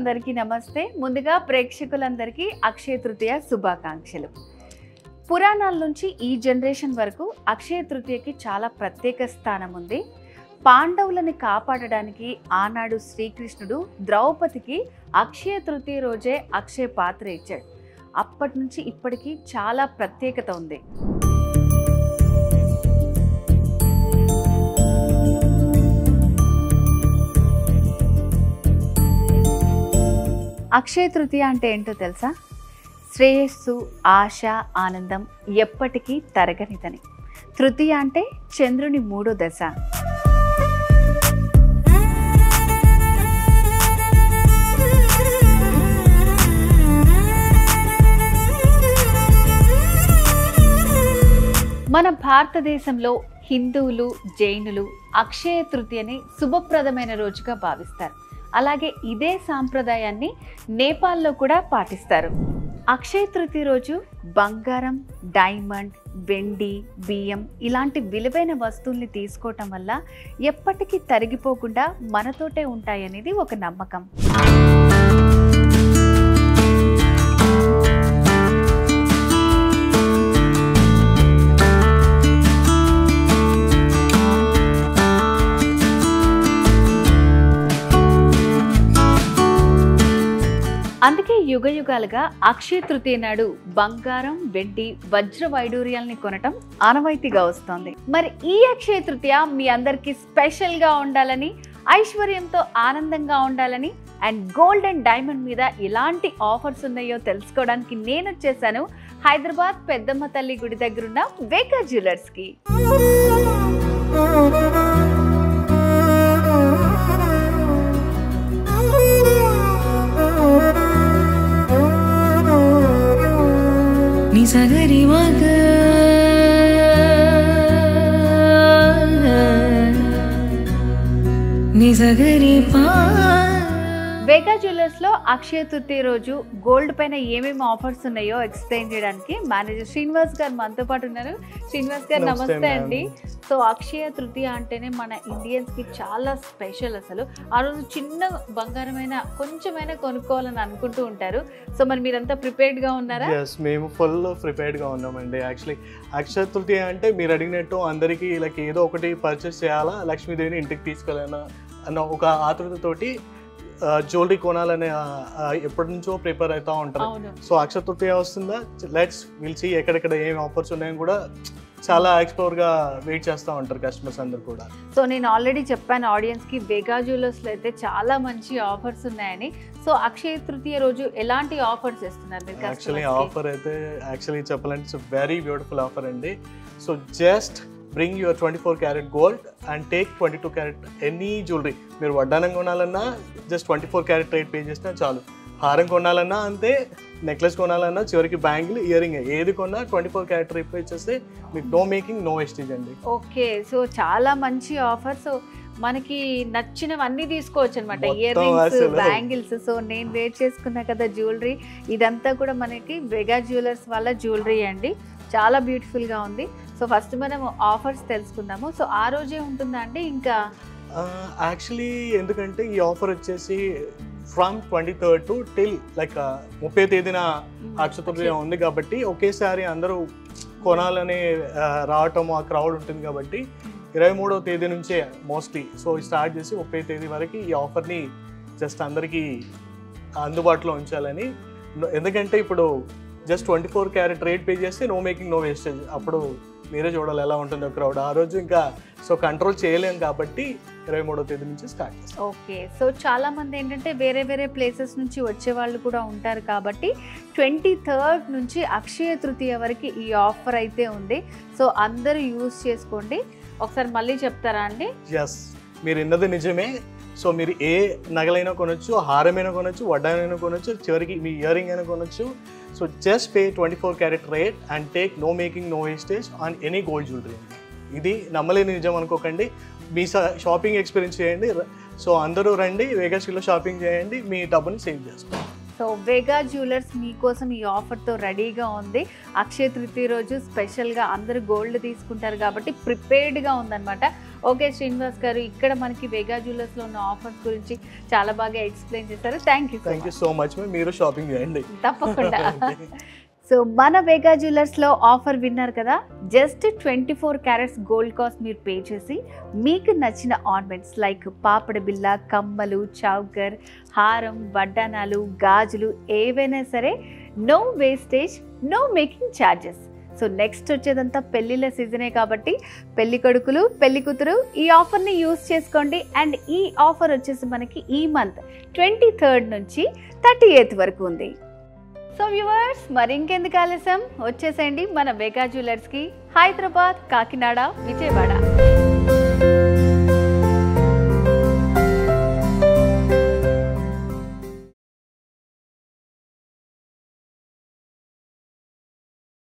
ప్రేక్షకులందరికీ నమస్తే. ముందుగా ప్రేక్షకులందరికీ అక్షయ తృతీయ శుభాకాంక్షలు. పురాణాల నుంచి ఈ జనరేషన్ వరకు అక్షయ తృతీయకి చాలా ప్రత్యేక స్థానం ఉంది. పాండవులని కాపాడడానికి ఆనాడు శ్రీకృష్ణుడు ద్రౌపదికి అక్షయ తృతీయ రోజే అక్షయ పాత్ర ఇచ్చాడు. అప్పటి నుంచి ఇప్పటికీ చాలా ప్రత్యేకత ఉంది. అక్షయ తృతీయ అంటే ఏంటో తెలుసా? శ్రేయస్సు, ఆశ, ఆనందం ఎప్పటికీ తరగనిదని. తృతీయ అంటే చంద్రుని మూడో దశ. మన భారతదేశంలో హిందువులు, జైనులు అక్షయ తృతీయని శుభప్రదమైన రోజుగా భావిస్తారు. అలాగే ఇదే సాంప్రదాయాన్ని నేపాల్లో కూడా పాటిస్తారు. అక్షయ తృతీయ రోజు బంగారం, డైమండ్, వెండి, బియ్యం ఇలాంటి విలువైన వస్తువుల్ని తీసుకోవటం వల్ల ఎప్పటికీ తరిగిపోకుండా మనతోటే ఉంటాయనేది ఒక నమ్మకం. అందుకే యుగ యుగాలుగా అక్షయ తృతీయ నాడు బంగారం, వెండి, వజ్ర వైడూర్యాల్ని కొనటం ఆనవాయితీగా వస్తోంది. మరి ఈ అక్షయ తృతీయ మీ అందరికీ స్పెషల్గా ఉండాలని, ఐశ్వర్యంతో ఆనందంగా ఉండాలని అండ్ గోల్డ్ అండ్ డైమండ్ మీద ఎలాంటి ఆఫర్స్ ఉన్నాయో తెలుసుకోవడానికి నేను వచ్చేసాను హైదరాబాద్ పెద్దమ్మ తల్లి గుడి దగ్గరున్న వేగా జ్యువెలర్స్కి. సగరి మగ నిజగరి పా. వేగా జ్యువెలర్స్ లో అక్షయ తృతీయ రోజు గోల్డ్ పైన ఏమేమి ఆఫర్స్ ఉన్నాయో ఎక్స్ప్లెయిన్ చేయడానికి మేనేజర్ శ్రీనివాస్ గారు మనతో పాటు ఉన్నారు. శ్రీనివాస్ గారు నమస్తే అండి. సో అక్షయ తృతీయ అంటేనే మన ఇండియన్స్ కి చాలా స్పెషల్. అసలు ఆ రోజు చిన్న బంగారమైన కొంచెమైనా కొనుక్కోవాలని అనుకుంటూ ఉంటారు. సో మరి మీరంతా ప్రిపేర్డ్ గా ఉన్నారా? మేము ఫుల్ ప్రిపేర్డ్ గా ఉన్నామండి. యాక్చువల్లీ అక్షయ తృతీయ అంటే మీరు అడిగినట్టు అందరికీ లైక్ ఏదో ఒకటి పర్చేస్ చేయాలా, లక్ష్మీదేవిని ఇంటికి తీసుకెళ్ళాలా అన్న ఒక ఆతృతతోటి జ్యువెలరీ కొనాలనే ఎప్పటి నుంచో ప్రిపేర్ అవుతూ ఉంటారు. సో అక్షయ తృతీయ వస్తుందా, లెట్స్ విల్ సీ ఎక్కడెక్కడ ఏం ఆఫర్స్ ఉన్నాయని కూడా చాలా ఎక్స్ప్లోర్ గా వెయిట్ చేస్తూ ఉంటారు కస్టమర్స్ అందరు కూడా. సో నేను ఆల్రెడీ చెప్పాను ఆడియన్స్ కి వేగా జ్యువెలర్స్ లో అయితే చాలా మంచి ఆఫర్స్ ఉన్నాయని. సో అక్షయ తృతీయ రోజు ఎలాంటి ఆఫర్స్ ఇస్తున్నారు? యాక్చువల్లీ ఆఫర్ అయితే యాక్చువల్లీ చెప్పాలంటే ఇట్స్ వెరీ బ్యూటిఫుల్ ఆఫర్ అండి. So just bring your 24 carat gold and take 22 carrot any jewellery. మీరు వడ్డానం కొనాలన్నా జస్ట్ 24 క్యారెట్ రేట్ పే చేసినా చాలు. హారం కొనాలన్నా అంతే, నెక్లెస్ కొనాలన్నా, చివరికి బ్యాంగిల్, ఇయర్ రింగ్ ఏది కొన్నా 24 క్యారెట్ రేట్ పే చేస్తే మీకు నో మేకింగ్, నో వేస్టేజ్ అండి. ఓకే, సో చాలా మంచి ఆఫర్. సో మనకి నచ్చినవన్నీ తీసుకోవచ్చు అనమాట, ఇయర్ రింగ్స్, బ్యాంగిల్స్. సో నేను వెయిట్ చేసుకున్నా కదా జ్యువెలరీ, ఇదంతా కూడా మనకి వేగా జ్యువెలర్స్ వాళ్ళ జ్యువెలరీ అండి. చాలా బ్యూటిఫుల్గా ఉంది. సో ఫస్ట్ మనం ఆఫర్స్ తెలుసుకుందాము. సో ఆ రోజే ఉంటుందా అంటే ఇంకా? యాక్చువల్లీ ఎందుకంటే ఈ ఆఫర్ వచ్చేసి from 23rd to till like 30వ తేదీన అక్షయ తృతీయ ఉంది కాబట్టి ఒకేసారి అందరూ కొనాలని రావటం, ఆ క్రౌడ్ ఉంటుంది కాబట్టి 23వ తేదీ నుంచే మోస్ట్లీ సో స్టార్ట్ చేసి 30వ తేదీ వరకు ఈ ఆఫర్ని జస్ట్ అందరికీ అందుబాటులో ఉంచాలని. ఎందుకంటే ఇప్పుడు జస్ట్ 24 క్యారెట్ రేట్ పే చేస్తే నో మేకింగ్, నో వేస్టేజ్. అప్పుడు మీరే చూడాలి ఎలా ఉంటుందో క్రౌడ్ ఆ రోజు. ఇంకా సో కంట్రోల్ చేయలేం కాబట్టి 23వ తేదీ నుంచి స్టార్ట్ చేస్తాం. ఓకే, సో చాలా మంది ఏంటంటే వేరే వేరే ప్లేసెస్ నుంచి వచ్చే వాళ్ళు కూడా ఉంటారు కాబట్టి 23rd నుంచి అక్షయ తృతీయ వరకు ఈ ఆఫర్ అయితే ఉంది. సో అందరూ యూజ్ చేసుకోండి. ఒకసారి మళ్ళీ చెప్తారా అండి? ఎస్, మీరు విన్నది నిజమే. సో మీరు ఏ నగలైనా కొనొచ్చు, హారమైనా కొనొచ్చు, వడ్డానైనా కొనొచ్చు, చివరికి మీ ఇయర్ రింగ్ అయినా కొనొచ్చు. So just pay 24 carat rate and take no making, no wastage on any gold jewellery. ఇది నమ్మలేని నిజం అనుకోకండి. మీ షాపింగ్ ఎక్స్పీరియన్స్ చేయండి. సో అందరూ రండి, వేగాస్లో షాపింగ్ చేయండి, మీ డబ్బుని సేవ్ చేసుకోండి. సో వేగా జ్యువెలర్స్ మీకోసం ఈ ఆఫర్తో రెడీగా ఉంది. అక్షయ తృతీయ రోజు స్పెషల్గా అందరూ గోల్డ్ తీసుకుంటారు కాబట్టి ప్రిపేర్డ్గా ఉందన్నమాట. ఓకే శ్రీనివాస్ గారు, ఇక్కడ మనకి వేగా జ్యువెలర్స్లో ఉన్న ఆఫర్స్ గురించి చాలా బాగా ఎక్స్ప్లెయిన్ చేశారు. Thank you so much. మీరు షాపింగ్ చేయండి తప్పకుండా. సో మన వేగా జ్యువెలర్స్లో ఆఫర్ విన్నారు కదా, జస్ట్ 24 క్యారెట్స్ గోల్డ్ కాస్ట్ మీరు పే చేసి మీకు నచ్చిన ఆర్నమెంట్స్ లైక్ పాపడ బిల్ల, కమ్మలు, చౌకర్, హారం, వడ్డానాలు, గాజులు ఏవైనా సరే no wastage, no making charges. So next వచ్చేదంతా పెళ్ళిళ్ళ సీజనే కాబట్టి పెళ్లి కొడుకులు, పెళ్లి కూతురు ఈ ఆఫర్ని యూజ్ చేసుకోండి. అండ్ ఈ ఆఫర్ వచ్చేసి మనకి ఈ మంత్ 23rd నుంచి 30th వరకు ఉంది. సో వ్యూవర్స్, మరి ఇంకెందుకు ఆలస్యం, వచ్చేసేయండి మన వేగా జ్యువెలర్స్కి, హైదరాబాద్, కాకినాడ, విజయవాడ.